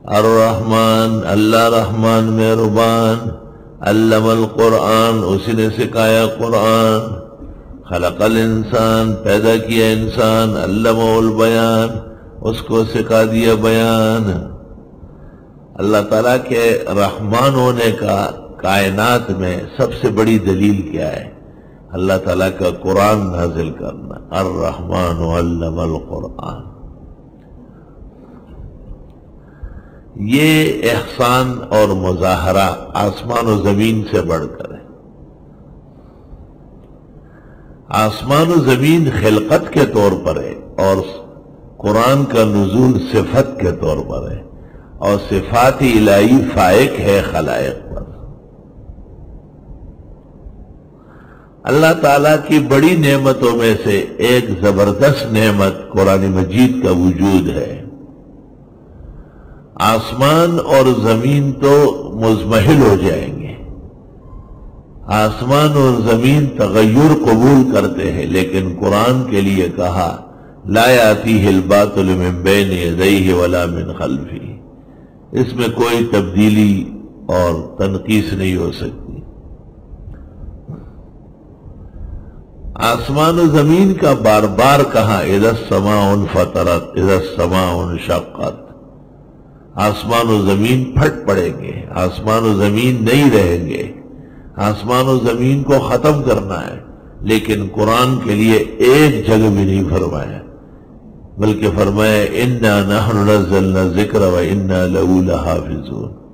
الرحمن اللہ رحمان مہربان، علم القرآن اسی نے سکھایا قرآن، خلق الانسان پیدا کیا انسان، علمہ البیان اس کو سکھا دیا بیان۔ اللہ تعالیٰ کے رحمان ہونے کا کائنات میں سب سے بڑی دلیل کیا ہے؟ اللہ تعالیٰ کا قرآن نازل کرنا، الرحمن علم القرآن۔ یہ احسان اور مظاہرہ آسمان و زمین سے بڑھ کر ہے۔ آسمان و زمین خلقت کے طور پر ہے اور قرآن کا نزول صفت کے طور پر ہے، اور صفات الہی فائق ہے خلائق پر۔ اللہ تعالیٰ کی بڑی نعمتوں میں سے ایک زبردست نعمت قرآن مجید کا وجود ہے۔ آسمان اور زمین تو مزمحل ہو جائیں گے، آسمان اور زمین تغیر قبول کرتے ہیں، لیکن قرآن کے لیے کہا لا یاتیہ الباطل من بین یدیہ ولا من خلفہ، اس میں کوئی تبدیلی اور تنقیص نہیں ہو سکتی۔ آسمان و زمین کا بار بار کہا اذا السماء انفطرت اذا السماء انشقت، آسمان و زمین پھٹ پڑیں گے، آسمان و زمین نہیں رہیں گے، آسمان و زمین کو ختم کرنا ہے، لیکن قرآن کے لیے ایک جگہ بھی نہیں فرمایا، بلکہ فرمایا اِنَّا نَحْنُ نَزَّلْنَا الذِّكْرَ وَإِنَّا لَهُ لَحَافِظُونَ۔